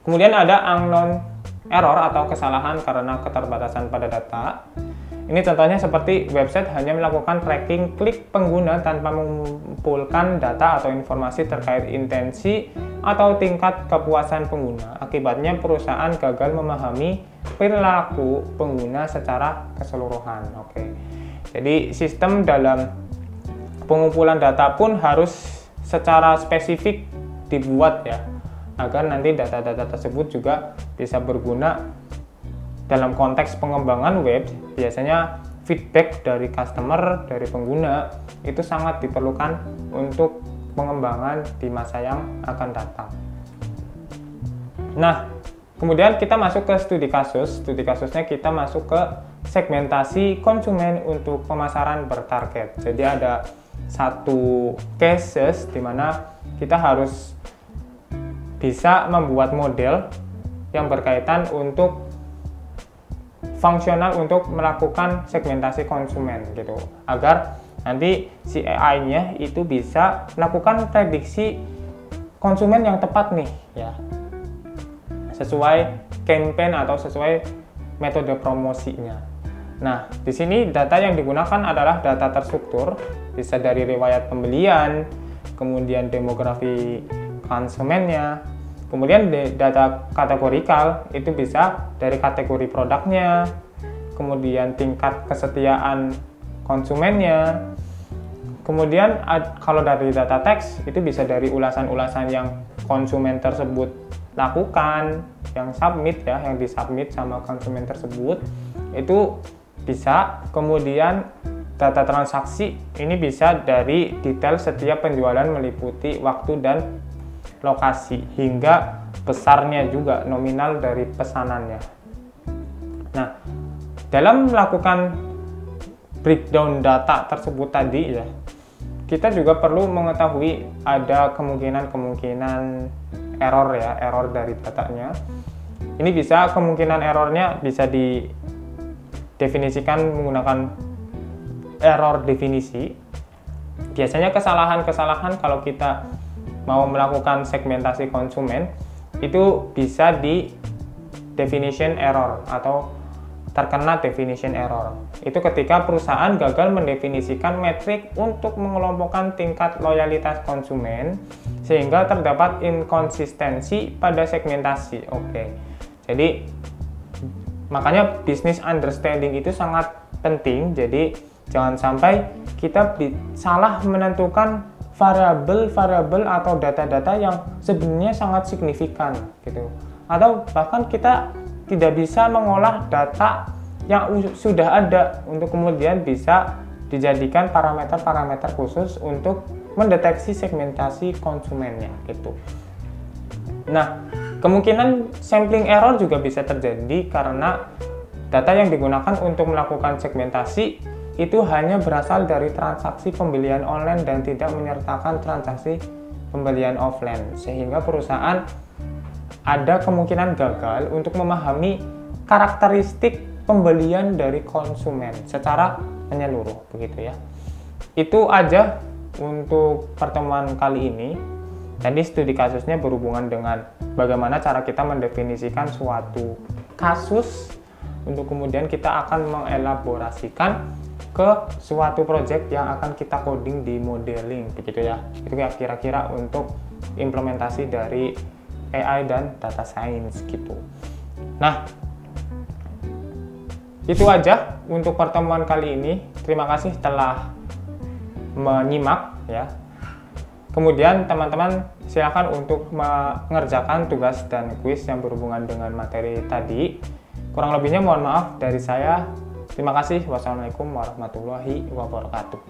Kemudian ada unknown error atau kesalahan karena keterbatasan pada data. Ini contohnya seperti website hanya melakukan tracking klik pengguna tanpa mengumpulkan data atau informasi terkait intensi atau tingkat kepuasan pengguna. Akibatnya perusahaan gagal memahami perilaku pengguna secara keseluruhan. Oke. Jadi sistem dalam pengumpulan data pun harus secara spesifik dibuat ya, agar nanti data-data tersebut juga bisa berguna dalam konteks pengembangan web. Biasanya feedback dari customer, dari pengguna itu sangat diperlukan untuk pengembangan di masa yang akan datang. Nah, kemudian kita masuk ke studi kasus. Studi kasusnya kita masuk ke segmentasi konsumen untuk pemasaran bertarget. Jadi ada satu cases di mana kita harus bisa membuat model yang berkaitan untuk fungsional untuk melakukan segmentasi konsumen gitu, agar nanti si AI-nya itu bisa melakukan prediksi konsumen yang tepat nih ya, sesuai campaign atau sesuai metode promosinya. Nah, di sini data yang digunakan adalah data terstruktur, bisa dari riwayat pembelian, kemudian demografi konsumennya. Kemudian data kategorikal itu bisa dari kategori produknya, kemudian tingkat kesetiaan konsumennya. Kemudian kalau dari data teks itu bisa dari ulasan-ulasan yang konsumen tersebut lakukan, yang submit ya, yang disubmit sama konsumen tersebut itu bisa. Kemudian data transaksi ini bisa dari detail setiap penjualan meliputi waktu dan lokasi hingga besarnya juga nominal dari pesanannya. Nah, dalam melakukan breakdown data tersebut tadi ya, kita juga perlu mengetahui ada kemungkinan error ya, error dari datanya. Ini bisa kemungkinan errornya bisa didefinisikan menggunakan error definisi. Biasanya kesalahan-kesalahan kalau kita mau melakukan segmentasi konsumen itu bisa di definition error atau terkena definition error. Itu ketika perusahaan gagal mendefinisikan metrik untuk mengelompokkan tingkat loyalitas konsumen sehingga terdapat inkonsistensi pada segmentasi. Oke. Jadi makanya business understanding itu sangat penting. Jadi jangan sampai kita salah menentukan variabel-variabel atau data-data yang sebenarnya sangat signifikan gitu, atau bahkan kita tidak bisa mengolah data yang sudah ada untuk kemudian bisa dijadikan parameter-parameter khusus untuk mendeteksi segmentasi konsumennya gitu. Nah, kemungkinan sampling error juga bisa terjadi karena data yang digunakan untuk melakukan segmentasi itu hanya berasal dari transaksi pembelian online dan tidak menyertakan transaksi pembelian offline, sehingga perusahaan ada kemungkinan gagal untuk memahami karakteristik pembelian dari konsumen secara menyeluruh begitu ya. Itu aja untuk pertemuan kali ini. Tadi studi kasusnya berhubungan dengan bagaimana cara kita mendefinisikan suatu kasus untuk kemudian kita akan mengelaborasikan ke suatu project yang akan kita coding di modeling begitu ya. Itu kira-kira untuk implementasi dari AI dan data science gitu. Nah, itu aja untuk pertemuan kali ini. Terima kasih telah menyimak ya. Kemudian teman-teman silakan untuk mengerjakan tugas dan kuis yang berhubungan dengan materi tadi. Kurang lebihnya mohon maaf dari saya. Terima kasih. Wassalamualaikum warahmatullahi wabarakatuh.